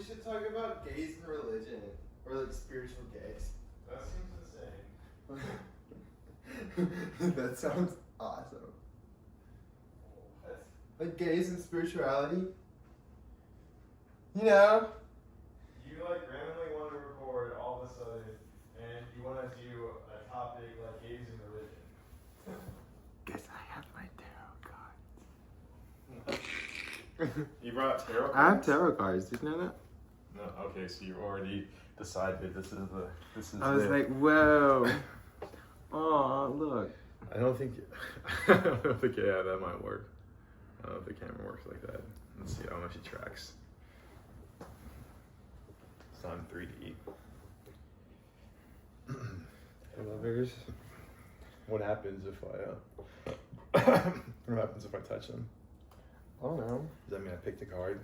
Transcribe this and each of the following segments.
we should talk about gays and religion. Or like spiritual gays. That seems insane. That sounds awesome. What? Like gays and spirituality. You know? You like randomly want to record all of a sudden, and you want to do a topic like gays and religion. Guess I have my tarot cards. You brought tarot cards? I have tarot cards. Did you know that? No. Okay, so you already decided this is. I was like, whoa. Oh, look. I don't think. I don't think. Yeah, that might work. I don't know if the camera works like that. Let's see. I don't know if she tracks. It's not in 3D. Lovers. What happens if I? What happens if I touch them? I don't know. Does that mean I picked a card?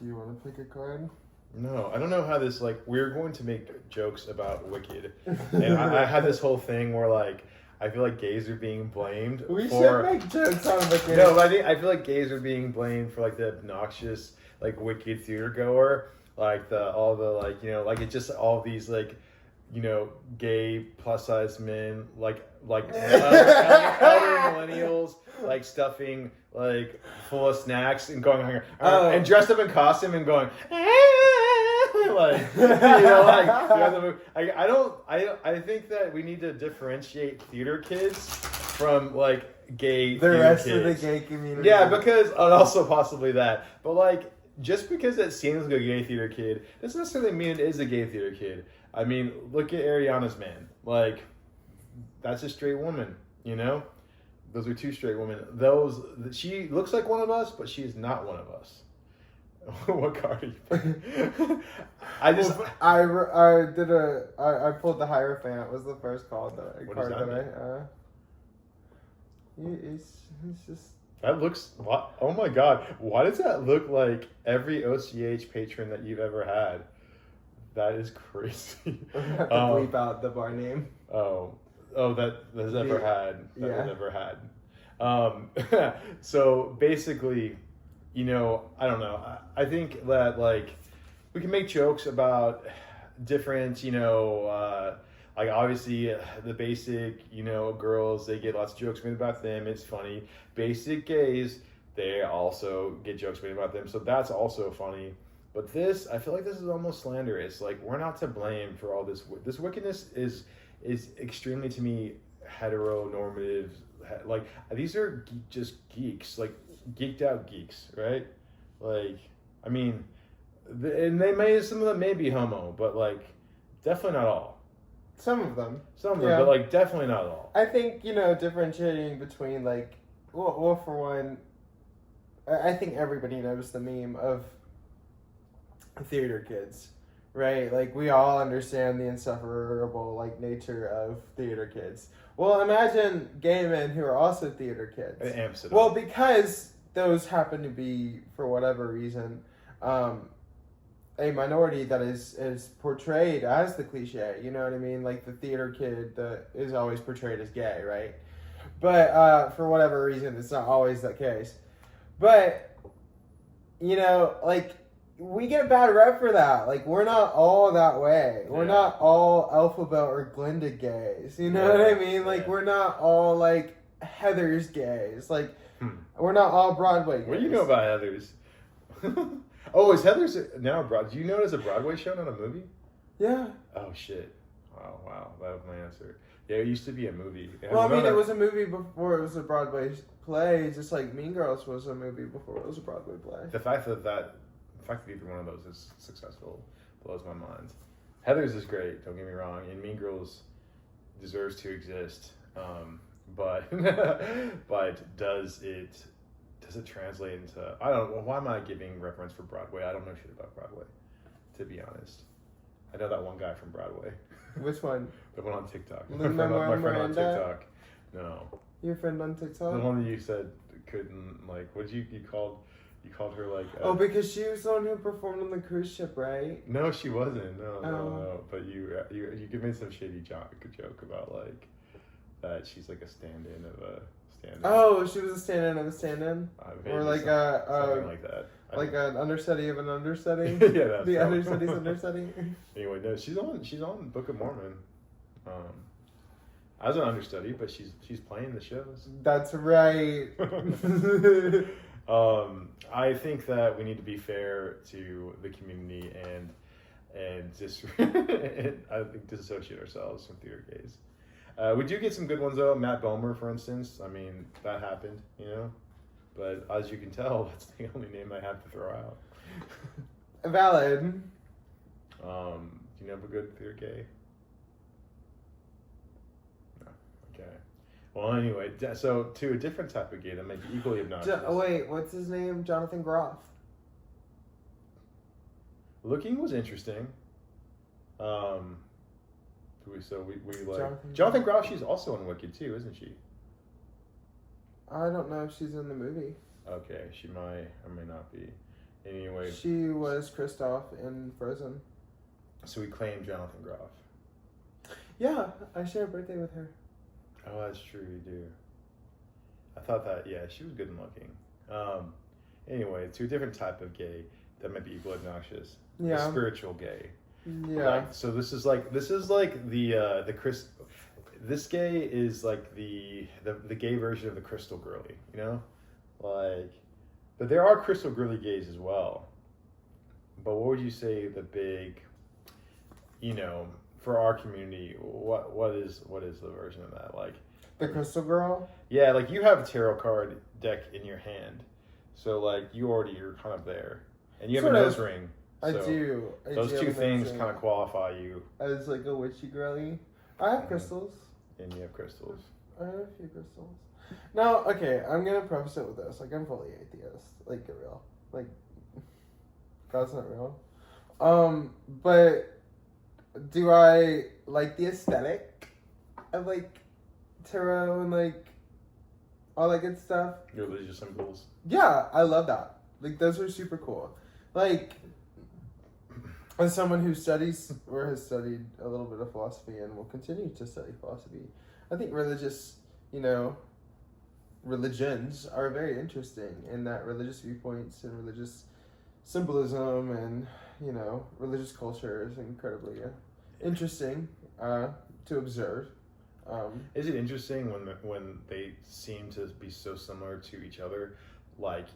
Do you want to pick a card? No, I don't know how this, like, we're going to make jokes about Wicked. And I had this whole thing where, like, I feel like gays are being blamed We for... should make jokes on Wicked. No, but I feel like gays are being blamed for, like, the obnoxious, like, Wicked theater goer. Like, all the, like, you know, like, it's just all these, like, you know, gay plus-size men, like elder millennials, like, stuffing, like, full of snacks and going, and dressed up in costume and going, like, you know, like, I think that we need to differentiate theater kids from, like, gay The theater rest kids. of the gay community. Yeah, because, and also possibly that, but, like, just because it seems like a gay theater kid doesn't necessarily mean it is a gay theater kid. I mean, look at Ariana's man. Like, that's a straight woman, you know? Those are two straight women. She looks like one of us, but she is not one of us. What card are you playing? I pulled the Hierophant. Was the first card that It's just. That looks, oh my god, why does that look like every OCH patron that you've ever had? That is crazy. I have to bleep out the bar name. That has ever had. So basically, you know, I don't know. I think that, like, we can make jokes about different, you know, like, obviously, the basic, you know, girls, they get lots of jokes made about them. It's funny. Basic gays, they also get jokes made about them. So that's also funny. But this, I feel like this is almost slanderous. Like, we're not to blame for all this. This wickedness is extremely, to me, heteronormative. Like, these are just geeks. Like, geeked out geeks, right? Like, I mean, and some of them may be homo, but, like, definitely not all. Some of them, but, like, definitely not all. I think, you know, differentiating between, like, well, for one, I think everybody knows the meme of theater kids, right? Like, we all understand the insufferable, like, nature of theater kids. Well, imagine gay men who are also theater kids. In Amsterdam. Well, because those happen to be, for whatever reason, a minority that is portrayed as the cliche, you know what I mean? Like, the theater kid that is always portrayed as gay, right? But for whatever reason, it's not always that case. But, you know, like, we get bad rep for that. Like, we're not all that way. We're not all Alphabet or Glinda gays. You know what I mean? Like, we're not all, like, Heather's gays. Like, we're not all Broadway gays. What do you know about Heather's? Oh, is Heather's now a Broadway? Do you know it as a Broadway show, not a movie? Yeah. Oh, shit. Wow. That was my answer. Yeah, it used to be a movie. Well, I mean, it was a movie before it was a Broadway play, just like Mean Girls was a movie before it was a Broadway play. The fact that either one of those is successful blows my mind. Heather's is great, don't get me wrong, and Mean Girls deserves to exist. But does it translate into, I don't know, why am I giving reference for Broadway? I don't know shit about Broadway, to be honest. I know that one guy from Broadway. Which one? The one on TikTok. My friend on Miranda? TikTok. No. Your friend on TikTok? The one that you said couldn't, like, what did you called her, like... Oh, because she was the one who performed on the cruise ship, right? No, she wasn't. No. But you made some shady joke about, like, that she's, like, a stand-in of a stand-in. Oh, she was a stand-in of a stand-in? Or, like, something like that. Like an understudy of an understudy. Yeah, that's the right. understudy's understudy. Anyway, no, she's on Book of Mormon. As an understudy, but she's playing the shows. That's right. I think that we need to be fair to the community and just and I think disassociate ourselves from theater gays. We do get some good ones though. Matt Bomer, for instance. I mean, that happened, you know. But as you can tell, that's the only name I have to throw out. Valid. Do you know of a good theater gay? No. Okay. Well, anyway, so to a different type of gay that might be equally obnoxious. Wait, what's his name? Jonathan Groff. Looking was interesting. We like Jonathan Groff. She's also in Wicked too, isn't she? I don't know if she's in the movie. Okay, she might or may not be. Anyway, She was Kristoff in Frozen. so we claim Jonathan Groff. Yeah, I share a birthday with her. Oh, that's true, you do. I thought that, yeah, she was good looking. Anyway, to a different type of gay that might be equally obnoxious. Yeah. The spiritual gay. Yeah. Like, so this is like the Chris. This gay is like the gay version of the Crystal Girly, you know, like. But there are Crystal Girly gays as well. But what would you say the big, you know, for our community, what is the version of that like? The Crystal Girl? Yeah, like you have a tarot card deck in your hand, so like you're kind of there, and you have Sort a of. nose ring. I So do. Those do two have a things nose kind of ring. qualify you, As like a witchy girly. I have crystals. and you have crystals. I have a few crystals. Now, okay, I'm gonna preface it with this. Like, I'm fully atheist. Like, get real. Like, God's not real. But do I like the aesthetic of like tarot and like all that good stuff? Your religious symbols. Yeah, I love that. Like, those are super cool. Like, as someone who studies or has studied a little bit of philosophy and will continue to study philosophy, I think religious, religions are very interesting in that religious viewpoints and religious symbolism and, religious culture is incredibly interesting to observe. Is it interesting when they seem to be so similar to each other? Like,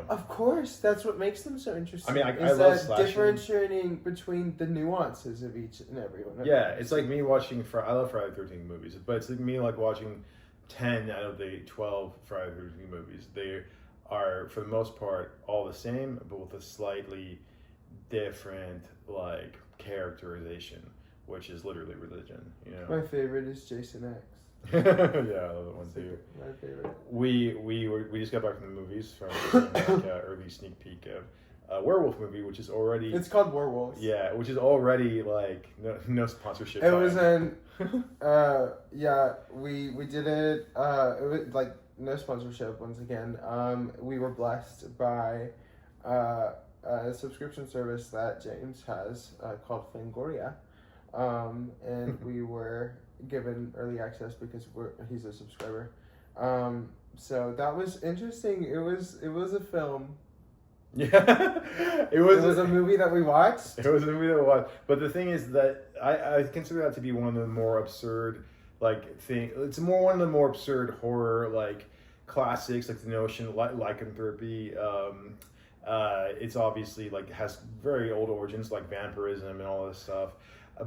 Of course, that's what makes them so interesting. I mean, I is love that slashing. differentiating between the nuances of each and every one. Yeah, it's like me watching. I love Friday the 13th movies, but it's like me like watching 10 out of the 12 Friday the 13th movies. They are, for the most part, all the same, but with a slightly different like characterization, which is literally religion. My favorite is Jason X. Yeah, I love that one too. My favorite. We just got back from the movies from like, early sneak peek of a werewolf movie, which is already It's called Werewolves. yeah, which is already like no sponsorship. It was time. we did it. It was like no sponsorship once again. We were blessed by a subscription service that James has called Fangoria, and we were given early access because he's a subscriber. So that was interesting. It was a film. Yeah, It was a movie that we watched. It was a movie that we watched. But the thing is that I consider that to be one of the more absurd It's one of the more absurd horror classics, like the notion lycanthropy. It's obviously has very old origins like vampirism and all this stuff.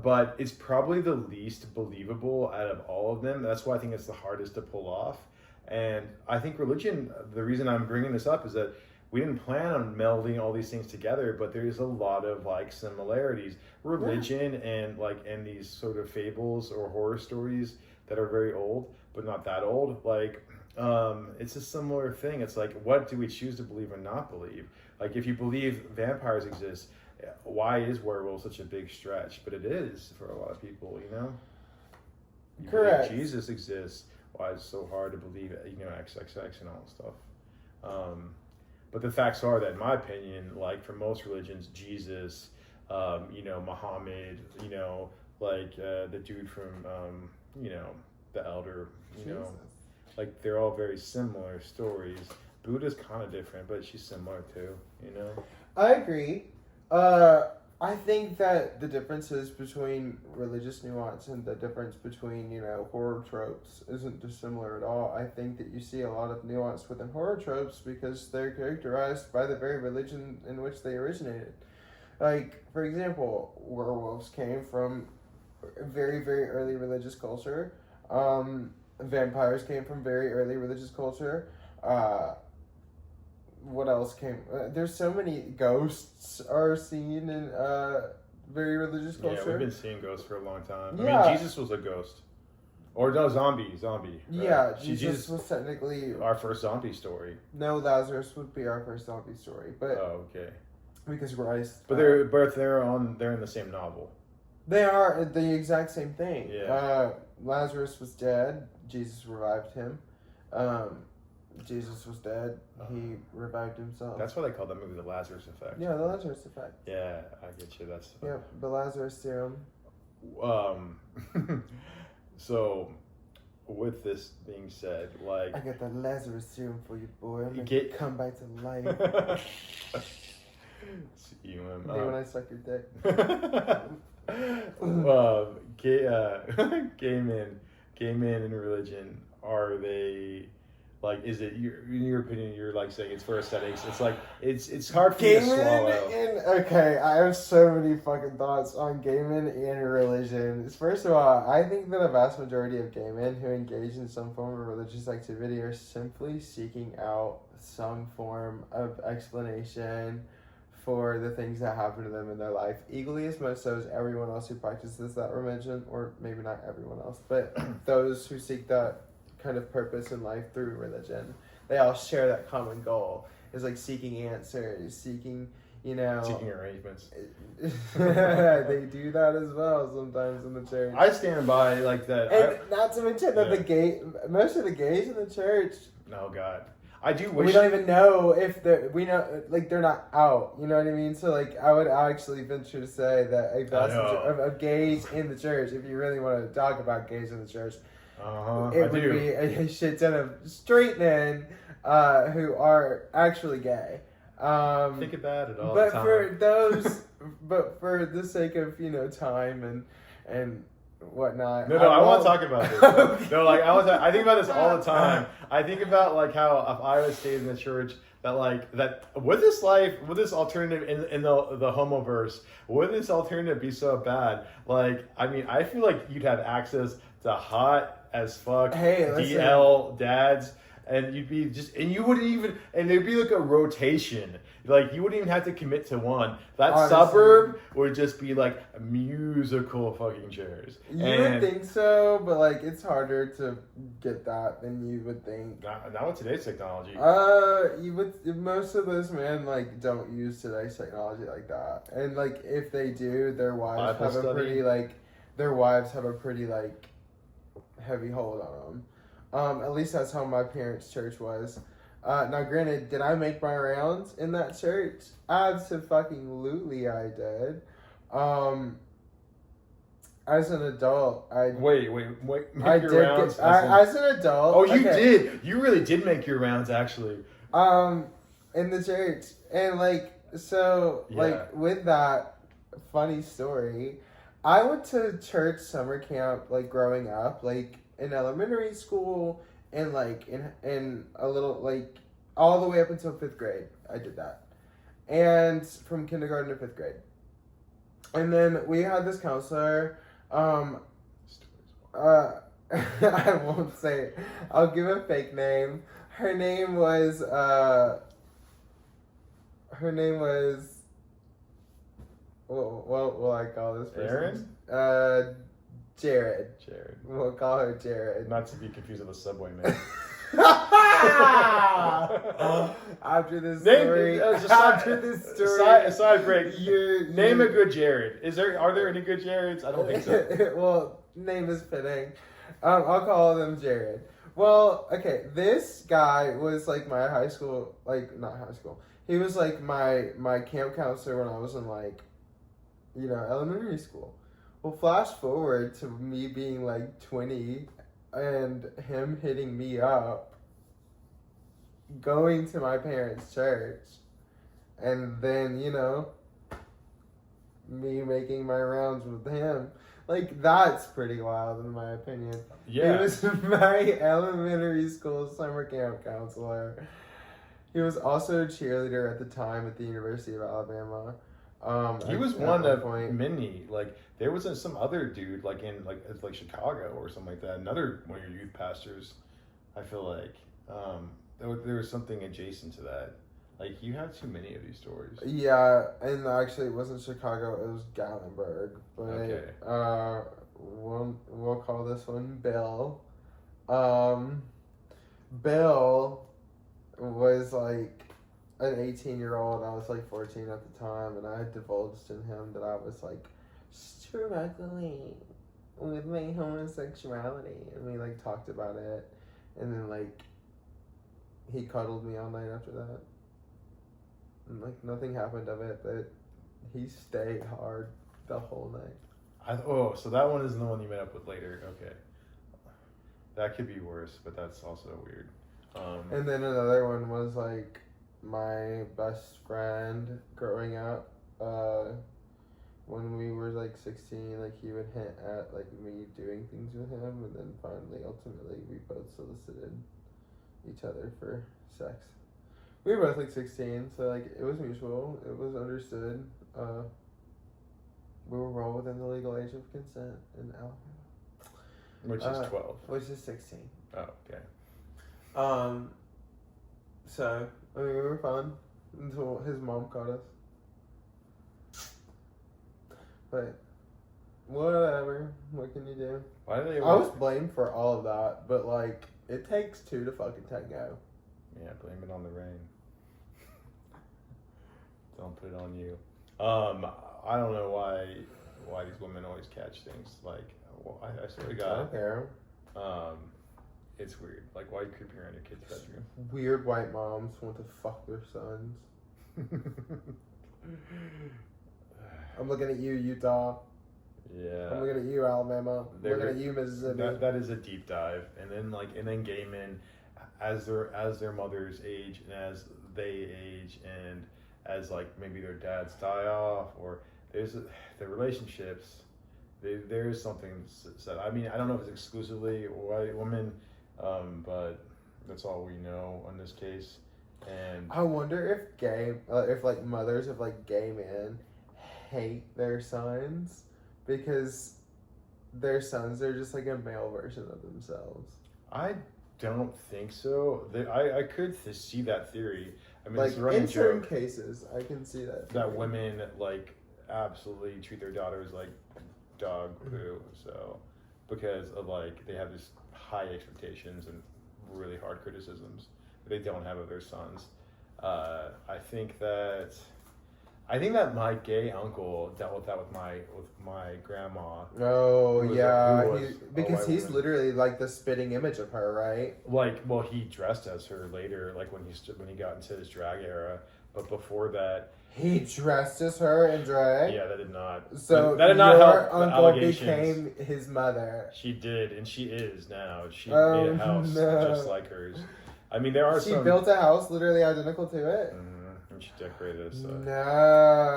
But it's probably the least believable out of all of them. That's why I think it's the hardest to pull off. And I think religion, the reason I'm bringing this up is that we didn't plan on melding all these things together, but there's a lot of similarities. Religion and these sort of fables or horror stories that are very old, but not that old. It's a similar thing. It's what do we choose to believe or not believe? If you believe vampires exist, why is werewolf such a big stretch? But it is for a lot of people, You Correct. believe Jesus exists. Why is it so hard to believe XXX and all that stuff? But the facts are that, in my opinion, for most religions, Jesus, Muhammad, the dude from, the elder, they're all very similar stories. Buddha's kind of different, but she's similar too. You know. I agree. I think that the differences between religious nuance and the difference between, horror tropes isn't dissimilar at all. I think that you see a lot of nuance within horror tropes because they're characterized by the very religion in which they originated. Like, for example, werewolves came from very, very early religious culture. Vampires came from very early religious culture. What else came? There's so many ghosts are seen in very religious culture. Yeah, we've been seeing ghosts for a long time. Yeah. I mean, Jesus was a ghost. Or no, zombie. Right? Yeah, Jesus was technically our first zombie story. No, Lazarus would be our first zombie story, but okay. Because Rice. But they're in the same novel. They are the exact same thing. Yeah. Lazarus was dead. Jesus revived him. Jesus was dead. He revived himself. That's why they call that movie The Lazarus Effect. Yeah, the Lazarus Effect. Yeah, I get you. That's. Yep, the Lazarus theorem. So, with this being said, like I got the Lazarus theorem for you, boy. I'm gonna come back to life. When I suck your dick. Gay men in religion, are they like? Is it in your opinion? You're like saying it's for aesthetics. It's like it's hard for you to swallow. Okay, I have so many fucking thoughts on gay men and religion. First of all, I think that a vast majority of gay men who engage in some form of religious activity are simply seeking out some form of explanation for the things that happen to them in their life, equally as much so as everyone else who practices that religion, or maybe not everyone else, but those who seek that kind of purpose in life through religion. They all share that common goal. It's like seeking answers, seeking arrangements. They do that as well sometimes in the church. I stand by like that. And not to mention that most of the gays in the church. Oh God. I do wish we don't even know if they're not out. You know what I mean? So I would actually venture to say that a vast majority of gays in the church, if you really want to talk about gays in the church, it would be a shit ton of straight men who are actually gay. Think about it all the time. But for the sake of time and whatnot. No, I want to talk about this. Okay. No, I think about this all the time. I think about how if I was stayed in the church, that would this alternative in the homoverse, would this alternative be so bad? I feel like you'd have access to hot as fuck DL dads. And you'd be you wouldn't even, and there'd be like a rotation. You wouldn't even have to commit to one. That honestly, suburb would just be musical fucking chairs. You would think so, but it's harder to get that than you would think. Not with today's technology. Most of those men don't use today's technology like that. And if they do, their wives have a pretty heavy hold on them. At least that's how my parents' church was. Now, granted, did I make my rounds in that church? Absolutely, I did. As an adult, Wait. Make your rounds. As an adult. Oh, you did. You really did make your rounds, actually. In the church, and with that funny story, I went to church summer camp growing up, in elementary school, and in a little all the way up until 5th grade. I did that, and from kindergarten to 5th grade. And then we had this counselor. I won't say it. I'll give a fake name. Her name was. What will I call this person? Aaron? Jared. We'll call her Jared. Not to be confused with a Subway man. After this story, side break. Name a good Jared. Are there any good Jareds? I don't think so. Well, name is fitting. I'll call them Jared. Well, okay, this guy was my high school, not high school. He was my camp counselor when I was in elementary school. Well, flash forward to me being 20 and him hitting me up. going to my parents' church, and then, you know, me making my rounds with him. Like, that's pretty wild in my opinion. Yeah. He was my elementary school summer camp counselor. He was also a cheerleader at the time at the University of Alabama. He was at one of point. many. Like there was some other dude, like in like Chicago or something like that. Another one of your youth pastors. I feel like there was something adjacent to that. Like you have too many of these stories. Yeah, and actually it wasn't Chicago, it was Gatlinburg. But Okay. we'll call this one Bill. Bill was like an 18-year-old. I was like 14 at the time, and I divulged in him that I was like struggling with my homosexuality, and we like talked about it, and then like he cuddled me all night after that. And like nothing happened of it, but he stayed hard the whole night. So that one isn't the one you met up with later. Okay, that could be worse, but that's also weird. And then another one was like my best friend growing up. When we were like 16, like he would hint at like me doing things with him, and then finally, ultimately, we both solicited each other for sex. We were both like 16, so like it was mutual. It was understood. We were well within the legal age of consent in Alabama, which is 12. which is 16. Oh, okay. So I mean, we were fun until his mom caught us. But whatever. What can you do? Why do they? I was blamed for all of that, but like it takes two to fucking tango. Yeah, blame it on the rain. Don't put it on you. I don't know why these women always catch things. Like, well, I swear to I God, don't care. it's weird. Like, why are you creeping around your kid's bedroom? Weird white moms want to fuck their sons. I'm looking at you, Utah. Yeah. I'm looking at you, Alabama. I'm They're- looking at you, Mississippi. That is a deep dive, and then gay men, as their mothers age and as they age and as like maybe their dads die off or the relationships, there is something said. I mean, I don't know if it's exclusively white women, but that's all we know in this case. And I wonder if like mothers of like gay men hate their sons because their sons are just like a male version of themselves. I don't think so. I could see that theory. I mean, Like it's a running in certain joke cases, I can see that. that women like absolutely treat their daughters like dog poo. So because of like they have this high expectations and really hard criticisms that they don't have of their sons. I think that my gay uncle dealt with that with my grandma. Oh Who was yeah, who was because a white he's woman. literally like the spitting image of her, right? Like, well, he dressed as her later, like when he got into his drag era. But before that, He dressed as her in drag. yeah, that did not. So that did not your help the uncle allegations. became his mother. She did, and she is now. She Oh, made a house no. just like hers. I mean, there are She some. built a house literally identical to it. And she decorated it. So.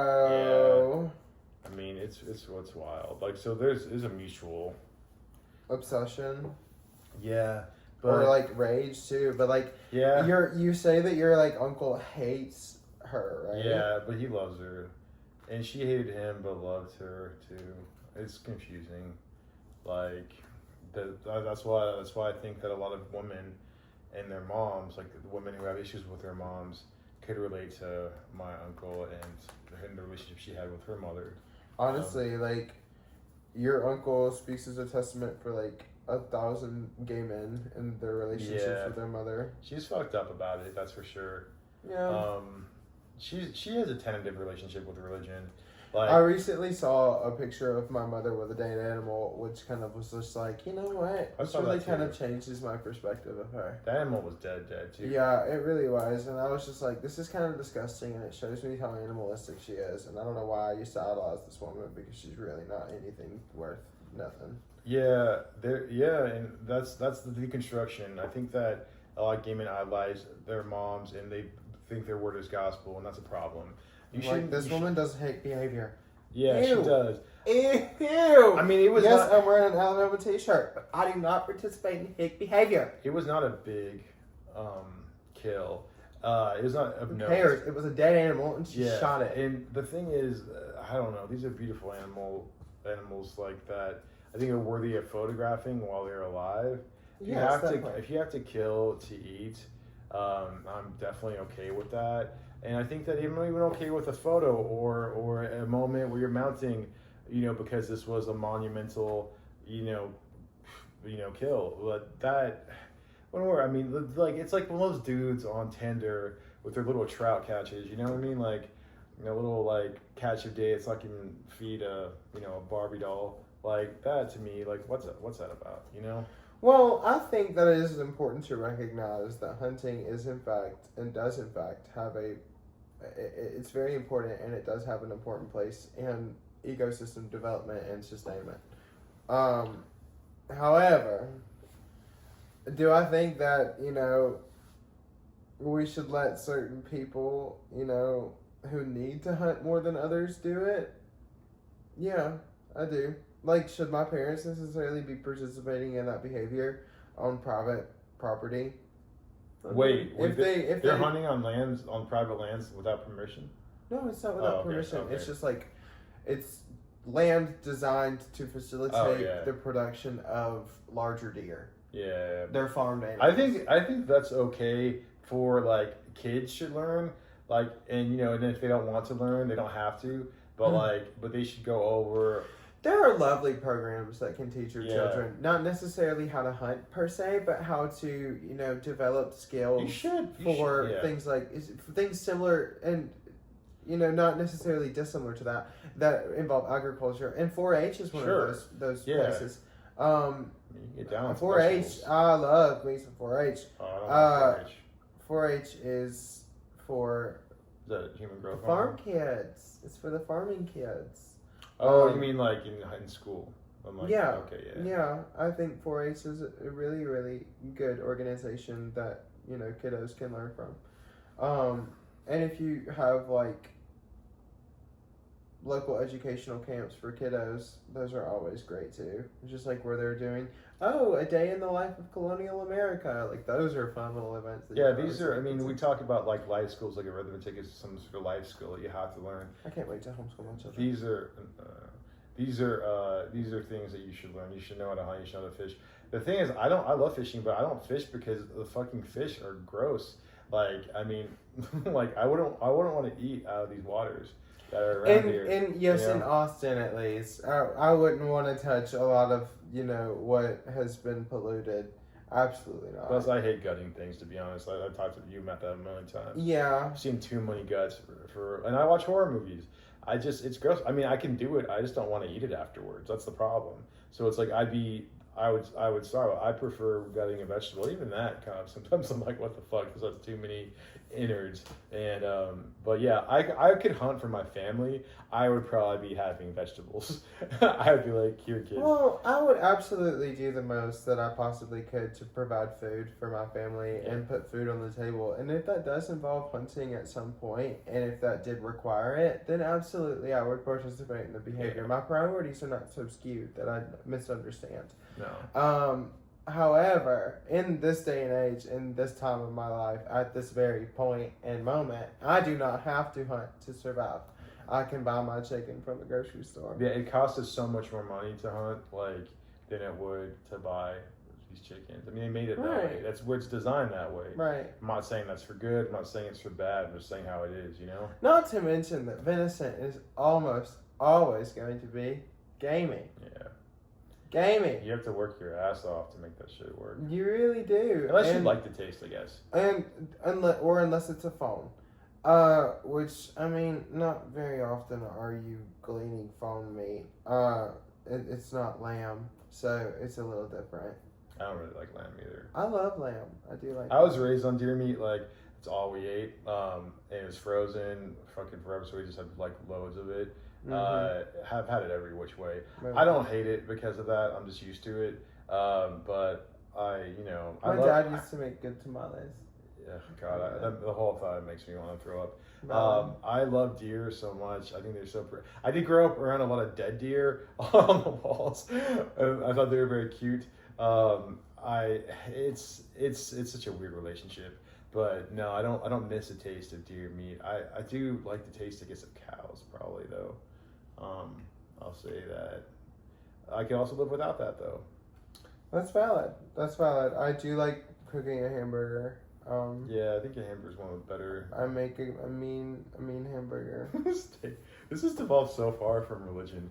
No. I mean, it's what's wild. Like, so there's a mutual. Obsession. Yeah. Or like rage too. But like Yeah. you say that your like uncle hates her, right? Yeah, but he loves her, and she hated him but loved her too. It's confusing. Like, that's why I think that a lot of women and their moms, like the women who have issues with their moms, could relate to my uncle and the relationship she had with her mother. Honestly, like your uncle speaks as a testament for like 1,000 gay men and their relationships Yeah. with their mother. She's fucked up about it, that's for sure. Yeah. She has a tentative relationship with religion. Like, I recently saw a picture of my mother with a dead animal, which kind of was just like, you know what? I This saw really that kind too. of changes my perspective of her. that animal was dead too. Yeah, it really was. And I was just like, this is kind of disgusting, and it shows me how animalistic she is. And I don't know why I used to idolize this woman because she's really not anything worth nothing. Yeah, and that's the deconstruction. I think that a lot of gay men idolize their moms and they think their word is gospel, and that's a problem. Like this woman does hate behavior. Yeah, Ew. she does. Ew. I mean, it was yes, not, I'm wearing an Alabama t-shirt, but I do not participate in hate behavior. it was not a big kill. It was not Who no. cares? It was a dead animal, and she shot it. And the thing is, I don't know. These are beautiful animals like that. I think are worthy of photographing while they're alive. If you Yes, have to, definitely. if you have to kill to eat, I'm definitely okay with that. And I think that I'm even okay with a photo or a moment where you're mounting, because this was a monumental, kill. But that, I mean, like it's like one of those dudes on Tinder with their little trout catches. You know what I mean? Like, a little like catch of day. It's like you can feed a Barbie doll. Like that to me, like what's that about? Well, I think that it is important to recognize that hunting is in fact and does in fact have it's very important, and it does have an important place in ecosystem development and sustainment. However, do I think that, we should let certain people, who need to hunt more than others do it? Yeah, I do. Like, should my parents necessarily be participating in that behavior on private property? Wait, if they're they hunting on private lands without permission? No, it's not without okay, permission. okay. It's just like it's land designed to facilitate the production of larger deer. Yeah, They're farmed animals. I think that's okay for like kids should learn, like, and and if they don't want to learn, they don't have to. But but they should go over. There are lovely programs that can teach your children, not necessarily how to hunt per se, but how to, develop skills for things like things similar and, not necessarily dissimilar to that involve agriculture. And 4-H is one of those places. You can get down 4-H, I love me some 4-H. Oh, I don't like 4-H. 4-H is for Is that human growth farm kids. It's for the farming kids. Oh, you mean like in school? I'm like, yeah. Okay, Yeah, I think 4-H is a really, really good organization that, kiddos can learn from. And if you have like local educational camps for kiddos, those are always great too. Just like where they're doing, a day in the life of colonial America. Like those are fun little events. These are. I mean, we talk about like life skills, like arithmetic is some sort of life skill that you have to learn. I can't wait to homeschool my children. These are things that you should learn. You should know how to hunt. You should know how to fish. The thing is, I love fishing, but I don't fish because the fucking fish are gross. Like, I mean, like I wouldn't want to eat out of these waters that are around here. And yes, in Austin at least, I wouldn't want to touch a lot of what has been polluted. Absolutely not. Plus, I hate gutting things. To be honest, I've talked to you about that a million times. Yeah, I've seen too many guts and I watch horror movies. It's gross. I mean, I can do it. I just don't want to eat it afterwards. That's the problem. So it's like I would starve. I prefer gutting a vegetable. Even that kind of sometimes I'm like, what the fuck? Because that's too many innards. And but yeah, I could hunt for my family. I would probably be having vegetables. I'd be like, here, kids. well, I would absolutely do the most that I possibly could to provide food for my family and put food on the table. And if that does involve hunting at some point, and if that did require it, then absolutely I would participate in the behavior. My priorities are not so skewed that I misunderstand. No. However, in this day and age, in this time of my life, at this very point and moment, I do not have to hunt to survive. I can buy my chicken from the grocery store. Yeah, it costs us so much more money to hunt, like, than it would to buy these chickens. I mean, they made it that way. That's where it's designed that way. Right. I'm not saying that's for good. I'm not saying it's for bad. I'm just saying how it is, Not to mention that venison is almost always going to be gamey. Yeah. Gamey. You have to work your ass off to make that shit work. You really do. Unless you like the taste, I guess. And unless it's a phone. Which, I mean, not very often are you gleaning phone meat. It's not lamb, so it's a little different. I don't really like lamb either. I love lamb. I do like I was raised on deer meat, like, it's all we ate. And it was frozen fucking forever, so we just had, like, loads of it. Have had it every which way. Right. I don't hate it because of that. I'm just used to it. But My dad used to make good tamales. Yeah, God, the whole thought makes me want to throw up. No. I love deer so much. I think they're so pretty. I did grow up around a lot of dead deer on the walls. And I thought they were very cute. It's such a weird relationship. But no, I don't miss the taste of deer meat. I do like the taste, I guess, of cows probably though. I'll say that. I can also live without that though. That's valid. That's valid. I do like cooking a hamburger. Yeah, I think a hamburger is one of the better. I make a mean hamburger. This has devolved so far from religion.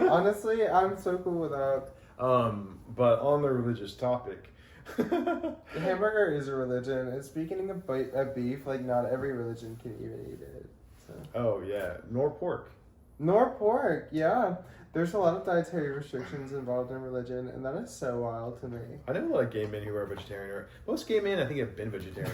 Honestly, I'm so cool with that. But on the religious topic, The hamburger is a religion. And speaking of beef, like not every religion can even eat it. So. Oh yeah, nor pork. Nor pork, yeah. There's a lot of dietary restrictions involved in religion, and that is so wild to me. I know a lot of gay men who are vegetarian. Or most gay men, I think, have been vegetarian.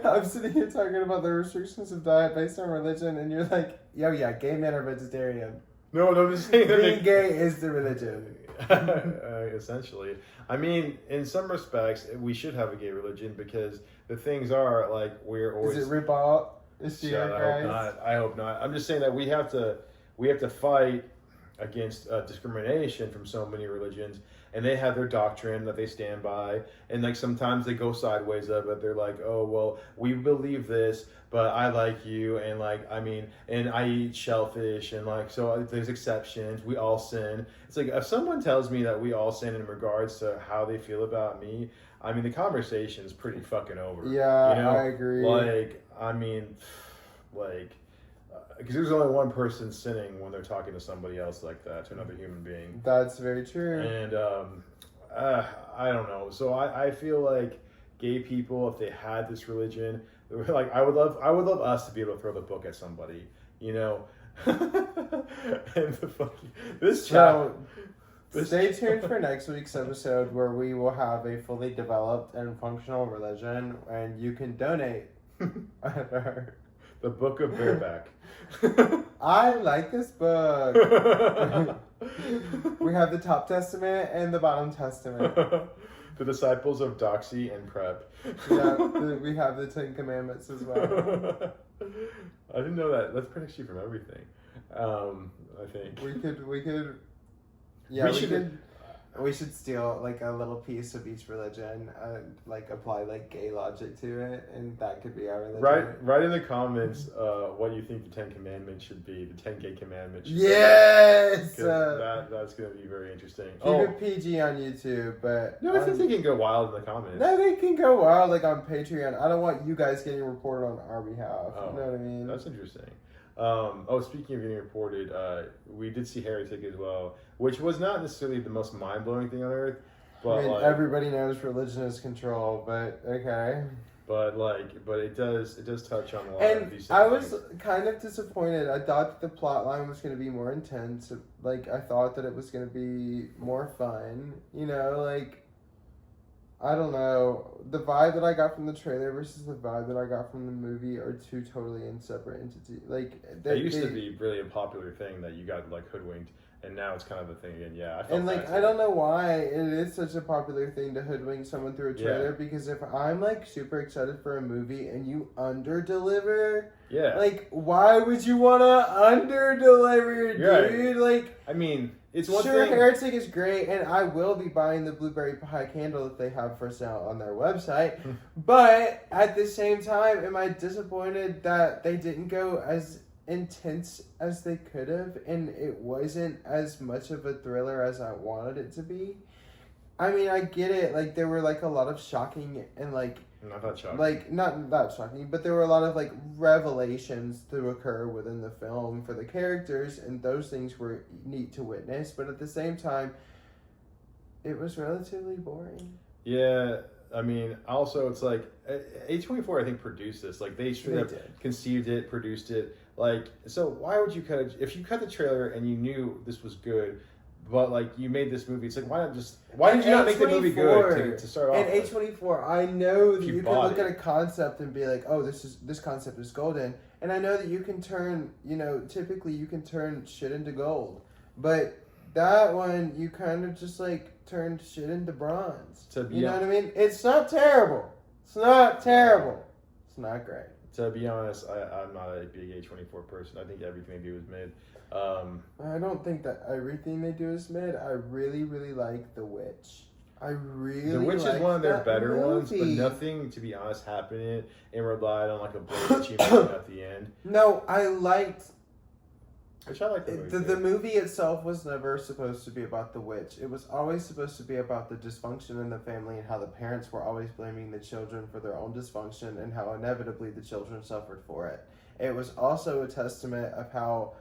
I'm sitting here talking about the restrictions of diet based on religion, and you're like, yo, yeah, gay men are vegetarian. No, I'm just saying that being gay is the religion. Essentially. I mean, in some respects, we should have a gay religion because the things are like we're always. Is it Ribault? Is she I hope not. I hope not. I'm just saying that we have to fight against discrimination from so many religions, and they have their doctrine that they stand by, and like sometimes they go sideways of it. They're like, oh well, we believe this, but I like you, and like and I eat shellfish, and like so there's exceptions. We all sin. It's like if someone tells me that we all sin in regards to how they feel about me, I mean the conversation's pretty fucking over. Yeah, you know? I agree. Because there's only one person sinning when they're talking to somebody else like that, to another human being. That's very true. And I don't know. So I feel like gay people, if they had this religion, like I would love us to be able to throw the book at somebody, you know. And Stay tuned for next week's episode where we will have a fully developed and functional religion, and you can donate. The Book of Bareback. I like this book. We have the Top Testament and the Bottom Testament. The Disciples of Doxy and Prep. Yeah, we have the Ten Commandments as well. I didn't know that. That's pretty actually from everything. I think we could. Yeah, we should steal like a little piece of each religion and like apply like gay logic to it, and that could be our religion. Write in the comments what you think the 10 Commandments should be. The 10 gay commandments. Yes. That's going to be very interesting. Keep it PG on YouTube, but no, I think they can go wild in the comments. No, they can go wild like on Patreon. I don't want you guys getting reported on our behalf. Oh, you know what I mean? That's interesting. Speaking of getting reported, we did see Heretic as well, which was not necessarily the most mind-blowing thing on earth, but I mean, everybody knows religion is control, but okay. But it does touch on a lot of these things. I was kind of disappointed. I thought that the plot line was going to be more intense. Like, I thought that it was going to be more fun. You know, like, I don't know. The vibe that I got from the trailer versus the vibe that I got from the movie are two totally separate entities. Like, it used to be really a popular thing that you got like hoodwinked, and now it's kind of a thing again. Yeah, I felt that I don't know why it is such a popular thing to hoodwink someone through a trailer. Yeah. Because if I'm like super excited for a movie and you under-deliver, yeah, like why would you want to under-deliver, dude? Right. Like, I mean. It's one sure, thing. Heretic is great, and I will be buying the blueberry pie candle that they have for sale on their website. But at the same time, am I disappointed that they didn't go as intense as they could have, and it wasn't as much of a thriller as I wanted it to be? I mean, I get it. Like, there were like a lot of shocking and like. Not that shocking. Like, not that shocking, but there were a lot of, like, revelations to occur within the film for the characters, and those things were neat to witness, but at the same time, it was relatively boring. Yeah, I mean, also, it's like, A24, I think, produced this. Like, they straight up conceived it, produced it. Like, so why would you cut it? If you cut the trailer and you knew this was good, but like you made this movie. It's like why did you not make the movie good to start off And with? A24, I know that You you can bought look it. at a concept and be like, oh, this concept is golden. And I know that you can turn, typically you can turn shit into gold. But that one, you kind of just like turned shit into bronze. You know what I mean? It's not terrible. It's not terrible. It's not great. To be honest, I'm not a big A24 person. I think everything they do is mid. I don't think that everything they do is mid. I really, really like The Witch. I really The Witch like is one of their that better ones, but movie. nothing, to be honest, happened in it. It relied on like a blatant achievement at the end. No, I liked... Which I like the movie. The movie itself was never supposed to be about the witch. It was always supposed to be about the dysfunction in the family and how the parents were always blaming the children for their own dysfunction and how inevitably the children suffered for it. It was also a testament of how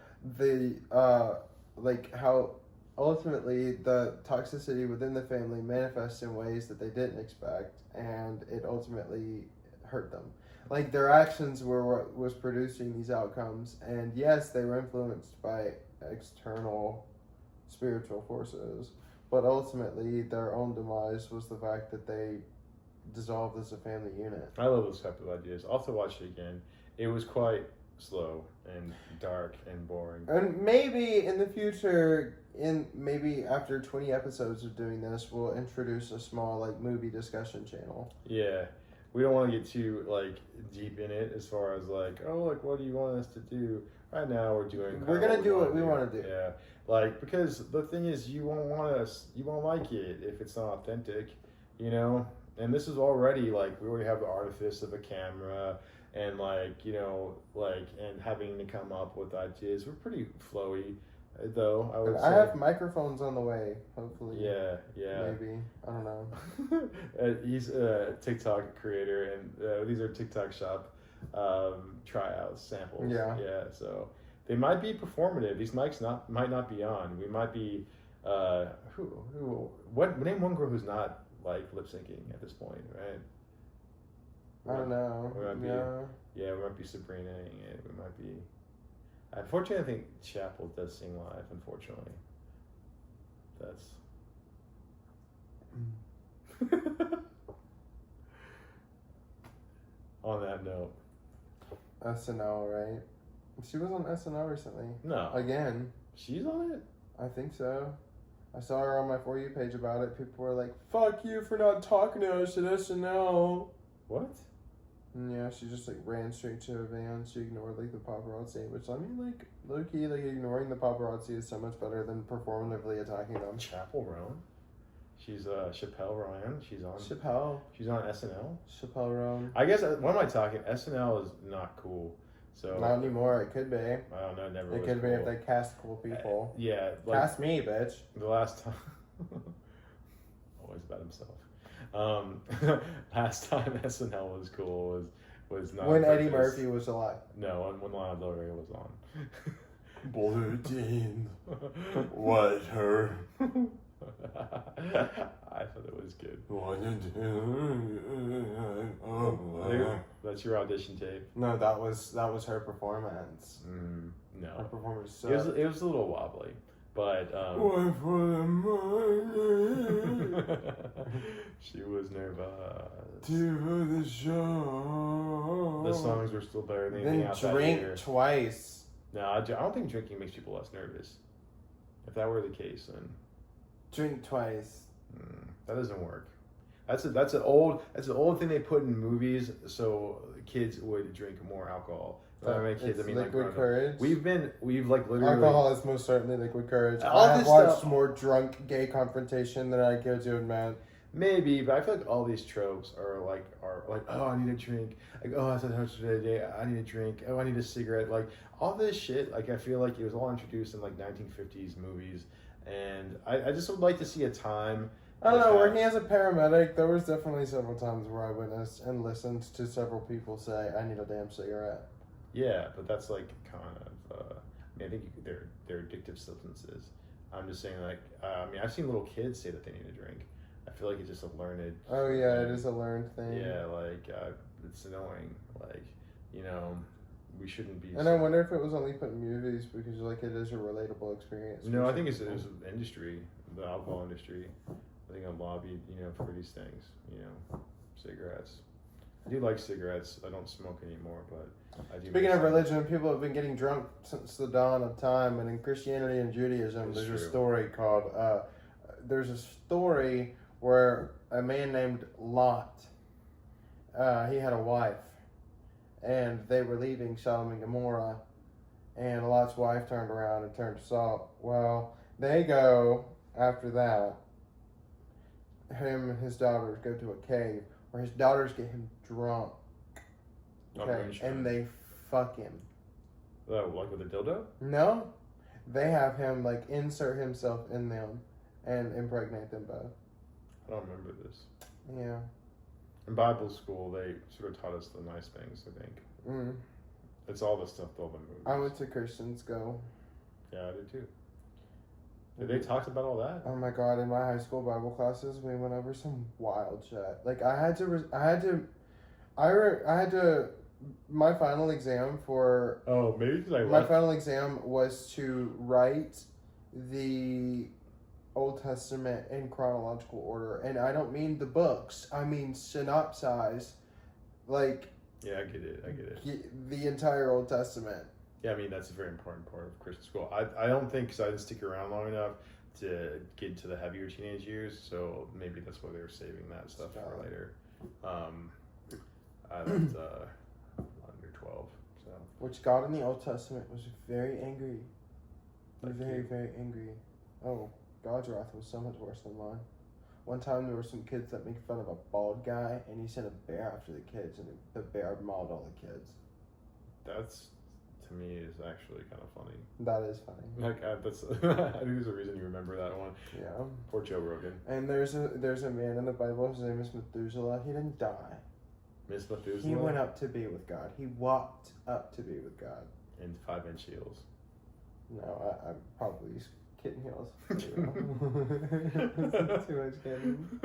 how ultimately the toxicity within the family manifests in ways that they didn't expect, and it ultimately hurt them. Like, their actions were what was producing these outcomes, and yes, they were influenced by external spiritual forces, but ultimately their own demise was the fact that they dissolved as a family unit. I love those type of ideas. I'll have to watch it again. It was quite slow and dark and boring. And maybe in the future, maybe after 20 episodes of doing this, we'll introduce a small like movie discussion channel. Yeah. We don't want to get too like deep in it as far as like, oh, like what do you want us to do? Right now we're gonna do what we want to do. Yeah, like because the thing is, you won't like it if it's not authentic, And this is already like we already have the artifice of a camera and and having to come up with ideas. We're pretty flowy, though. I would say. I have microphones on the way. Hopefully. Yeah. Maybe, I don't know. He's a TikTok creator, and these are TikTok shop tryouts, samples. Yeah. So they might be performative. These mics might not be on. We might be name one girl who's not like lip syncing at this point, right? I don't know. We might be Sabrina-ing it. We might be. Unfortunately, I think Chapel does sing live. Unfortunately, that's. On that note, SNL, right? She was on SNL recently. No. Again. She's on it? I think so. I saw her on my For You page about it. People were like, fuck you for not talking to us at SNL. What? And yeah, she just like ran straight to a van. She ignored like the paparazzi, which I mean, like low key, like ignoring the paparazzi is so much better than performatively attacking them. Chapel Roan? She's Chappelle Ryan. She's on SNL. Chappelle Roan. I guess what am I talking? SNL is not cool. So not anymore. It could be. I don't know. Never. It could be if they cast cool people. Yeah. Cast me, bitch. The last time. Always about himself. Last time SNL was cool was not when Eddie Murphy was alive. No, when Lana Del Rey was on. Bulletin. What her? I thought it was good. That's your audition tape. No, that was her performance. No, her performance. It was a little wobbly, but Why for the money? She was nervous. To the show. The songs were still better than anything else. Then drink twice. No, I don't think drinking makes people less nervous. If that were the case, then drink twice. That doesn't work. That's an old thing they put in movies so kids would drink more alcohol. Liquid courage. We've literally. Alcohol is most certainly liquid courage. All I have this watched stuff- more drunk gay confrontation than I care to admit. Maybe, but I feel like all these tropes are like, oh, I need a drink. Like, oh, I said how today. I need a drink. Oh, I need a cigarette. Like all this shit. Like I feel like it was all introduced in like 1950s movies, and I just would like to see a time. I don't know, working as a paramedic, there was definitely several times where I witnessed and listened to several people say, I need a damn cigarette. Yeah, but that's like kind of, I think they're addictive substances. I'm just saying I've seen little kids say that they need a drink. I feel like it's just a learned. Oh yeah, it is a learned thing. Yeah, it's annoying. we shouldn't be. And I wonder if it was only put in movies because like it is a relatable experience. No, I think it was industry, the alcohol industry. I think I lobbied, for these things, cigarettes. I do like cigarettes. I don't smoke anymore, but I do. Speaking of religion, people have been getting drunk since the dawn of time, and in Christianity and Judaism, That's there's a true. story called. There's a story where a man named Lot. He had a wife, and they were leaving Sodom and Gomorrah, and Lot's wife turned around and turned to salt. Well, they go after that. Him and his daughters go to a cave where his daughters get him drunk. Okay, and they fuck him. Oh, like with a dildo? No, they have him like insert himself in them and impregnate them both. I don't remember this. Yeah. In Bible school, they sort of taught us the nice things, I think. Mm. It's all the stuff, all the movies. I went to Christian school. Yeah, I did too. Did they talk about all that? Oh my god! In my high school Bible classes, we went over some wild shit. Like I had to. My final exam for Oh, maybe because I my left. final exam was to write the Old Testament in chronological order, and I don't mean the books. I mean synopsize, like Yeah, I get it. the entire Old Testament. Yeah, I mean, that's a very important part of Christian school. I don't think, because I didn't stick around long enough to get into the heavier teenage years, so maybe that's why they were saving that stuff for later. I left under 12, so. Which God in the Old Testament was very angry. Very, very angry. Oh, God's wrath was so much worse than mine. One time there were some kids that made fun of a bald guy, and he sent a bear after the kids, and the bear mauled all the kids. That's, to me, is actually kind of funny. That is funny. Like, that's, I think there's a reason you remember that one. Yeah. Poor Joe Rogan. And there's a man in the Bible, his name is Methuselah. He didn't die. Miss Methuselah? He went up to be with God. He walked up to be with God. In 5-inch heels. No, I'm probably kitten heels. Too much kitten.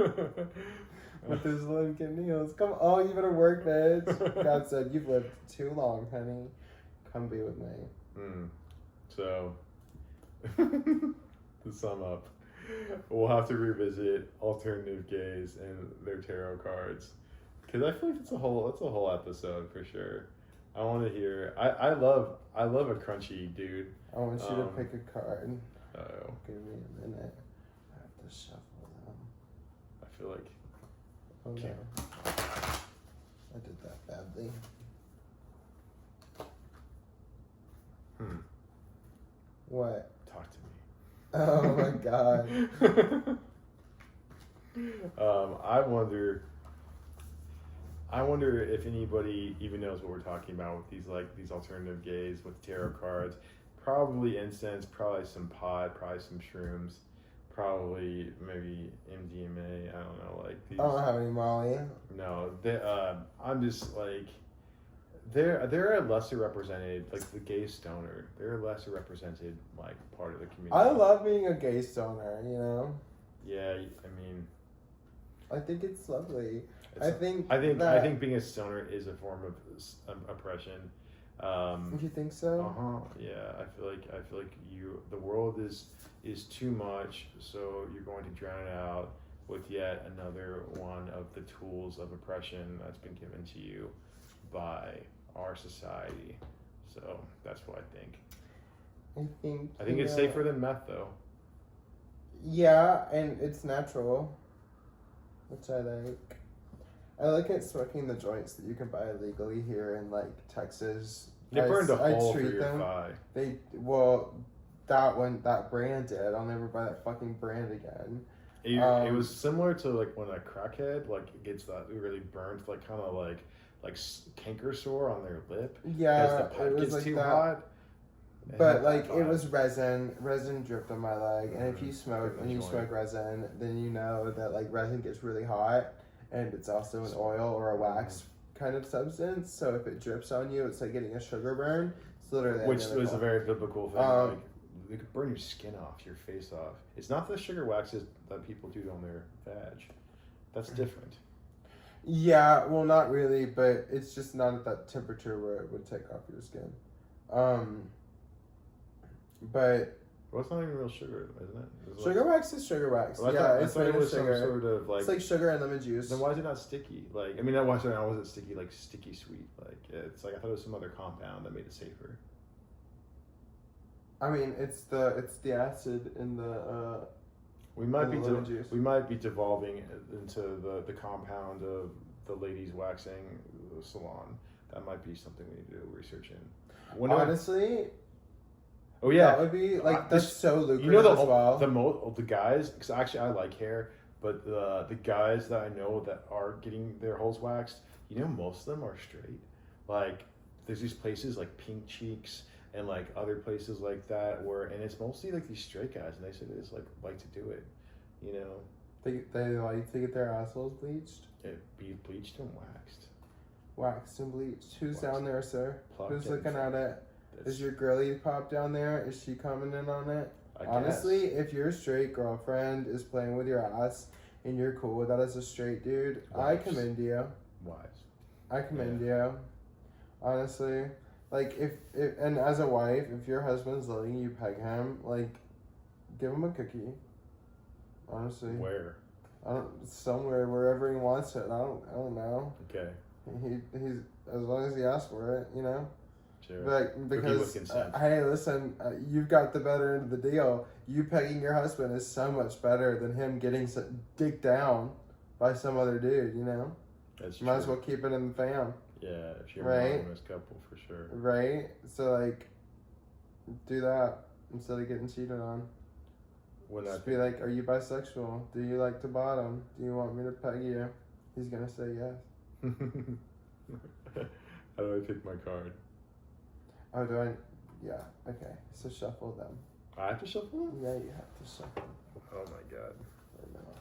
Methuselah and kitten heels. Come on, you better work, bitch. God said, you've lived too long, honey. Come be with me. So, to sum up, we'll have to revisit alternative gays and their tarot cards, because I feel like that's a whole episode for sure. I want to hear. I love a crunchy dude. I want you to pick a card. Oh, Give me a minute. I have to shuffle them. I feel like. Oh no. Okay. I did that badly. What? Talk to me. Oh my god. I wonder if anybody even knows what we're talking about with these alternative gays with tarot cards. Probably incense, probably some pot, probably some shrooms, probably maybe MDMA. I don't know, like these. I don't have any Molly. No, I'm just like they're a lesser represented, like the gay stoner. They're a lesser represented like part of the community. I love being a gay stoner, you know? Yeah, I mean, I think it's lovely. I think being a stoner is a form of oppression. You think so? Yeah, I feel like the world is too much, so you're going to drown it out with yet another one of the tools of oppression that's been given to you by our society. So that's what I think. I think it's safer than meth, though. Yeah, and it's natural, which I like. I like it smoking the joints that you can buy legally here in like Texas. They burned a hole through your thigh. That brand did. I'll never buy that fucking brand again. It was similar to like when a crackhead like gets that really burnt, like kind of like canker sore on their lip. Yeah, because the pipe gets like too that. hot. But like it was resin dripped on my leg, and if you smoke Like the joint. smoke resin, then you know that like resin gets really hot, and it's also an oil or a wax kind of substance. So if it drips on you, it's like getting a sugar burn. It's literally Which identical. was a very biblical thing. Like you could burn your skin off, your face off. It's not the sugar waxes that people do on their vag. That's different. Yeah, well, not really, but it's just not at that temperature where it would take off your skin. Um, but Well, it's not even real sugar, isn't it? It's sugar wax is sugar wax. Well, Yeah, I it's thought made it of was sugar. some sort of like. It's like sugar and lemon juice. Then why is it not sticky? Like, I mean, that was it sticky, like sticky sweet. Like, it's like I thought it was some other compound that made it safer. I mean, it's the acid in the We might be lemon juice. we might be devolving into the compound of the ladies waxing salon. That might be something we need to do research in. Honestly, oh yeah, that would be like that's so lucrative you know as well. the guys, because actually I like hair, but the guys that I know that are getting their holes waxed, you know, most of them are straight. Like, there's these places like Pink Cheeks and like other places like that and it's mostly like these straight guys, and they say they just like to do it, you know. They like to get their assholes bleached, Be bleached and waxed and bleached. Who's Waxed. down there, sir? Plucked Who's and- looking at it? That's- Is your girly pop down there? Is she coming in on it? I Honestly, guess. if your straight girlfriend is playing with your ass and you're cool with that as a straight dude, I Wives. commend you. Wise. I commend you. Honestly, like if and as a wife, if your husband's letting you peg him, like, give him a cookie. Honestly, Where? I don't somewhere wherever he wants it. I don't know. Okay. He's as long as he asks for it, you know. Sure. But with because consent. hey, listen, you've got the better end of the deal. You pegging your husband is so much better than him getting dicked down by some other dude. You know, That's might as true. well keep it in the fam, Yeah, if you're Right? a monogamous couple, for sure. right? So like, do that instead of getting cheated on. When I Just be like, are you bisexual? Do you like to bottom? Do you want me to peg you? He's gonna say yes. How do I pick my card? Oh, do I? Yeah. Okay. So shuffle them. I have to shuffle them? Yeah, you have to shuffle. Oh my god. I know.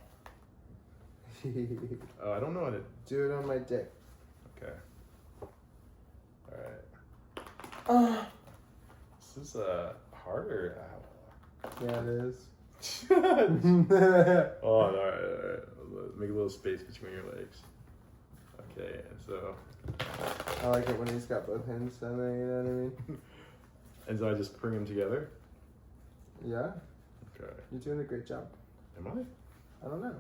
Oh, I don't know how to. Do it on my dick. Okay. Alright. Oh. This is harder. Yeah, it is. Oh, alright. Make a little space between your legs. Okay, so. I like it when he's got both hands down there, you know what I mean? And so I just bring them together? Yeah, Okay. you're doing a great job. Am I don't know.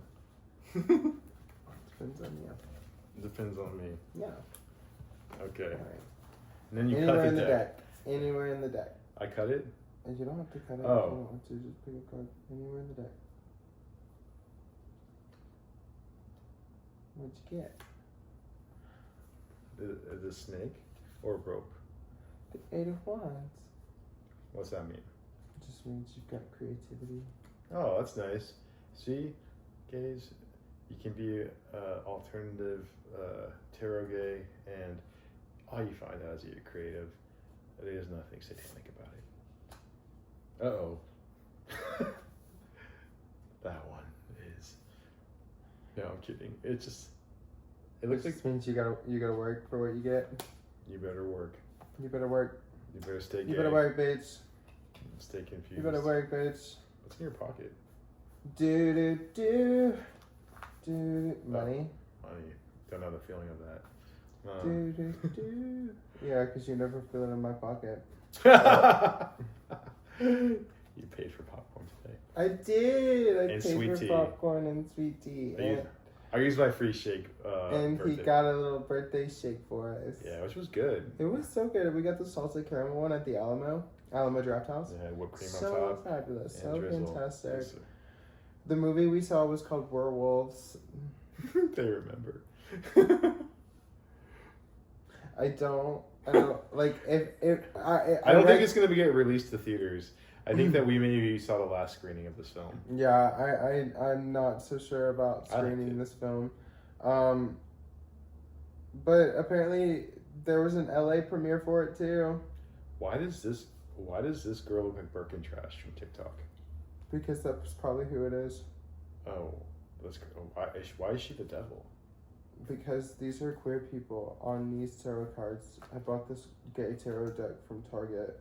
I? Depends on you. Depends on me. Yeah. Okay. Alright. And then you Anywhere cut in the the deck. deck. Anywhere in the deck. I cut it? And you don't have to cut it Oh. if you don't want to. Just pick a card anywhere in the deck. What'd you get? The snake or rope? The Eight of Wands. What's that mean? It just means you've got creativity. Oh, that's nice. See, gays, you can be alternative tarot gay, and all you find out is that you're creative. There's nothing satanic about it. Uh-oh. That one is. No, I'm kidding. It's just. It looks It like just means you gotta work for what you get. you better work. You better work. You better stay gay. You better work, bitch. Stay confused. You better work, bitch. What's in your pocket? Do do do do. Money. Money. Don't know the feeling of that. Do do do. Yeah, because you never feel it in my pocket. You paid for popcorn today. I did. I And paid sweet for tea. popcorn and sweet tea, I used my free shake. and he birthday. got a little birthday shake for us. Yeah, which was good. It was so good. We got the salted caramel one at the Alamo Draft House. Yeah, whipped cream So on top. fabulous, and so drizzle. fantastic. Yes, The movie we saw was called Werewolves. they remember. I don't like if I don't think it's gonna get released to theaters. I think that we maybe saw the last screening of this film. Yeah, I'm not so sure about I liked screening it. this film. But apparently there was an LA premiere for it too, Why does this girl look like Birkin Trash from TikTok? because that's probably who it is. Oh, why is she the devil? Because these are queer people on these tarot cards. I bought this gay tarot deck from Target.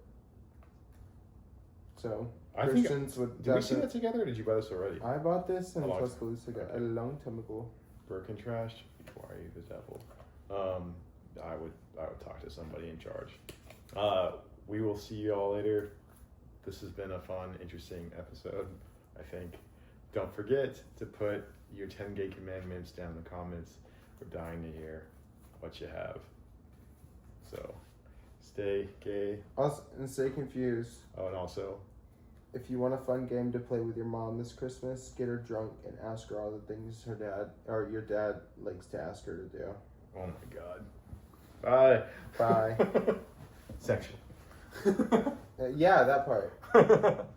So I think. Christians would Did we see definitely. that together, or did you buy this already? I bought this in A long- Tuscaloosa a long time ago. Birkin Trash. Why are you the devil? I would talk to somebody in charge. We will see you all later. This has been a fun, interesting episode, I think. Don't forget to put your 10 gay commandments down in the comments. We're dying to hear what you have. So, stay gay. Also, and stay confused. Oh, and also, if you want a fun game to play with your mom this Christmas, get her drunk and ask her all the things her dad or your dad likes to ask her to do. oh my God. Bye. Bye. Section. Yeah, that part.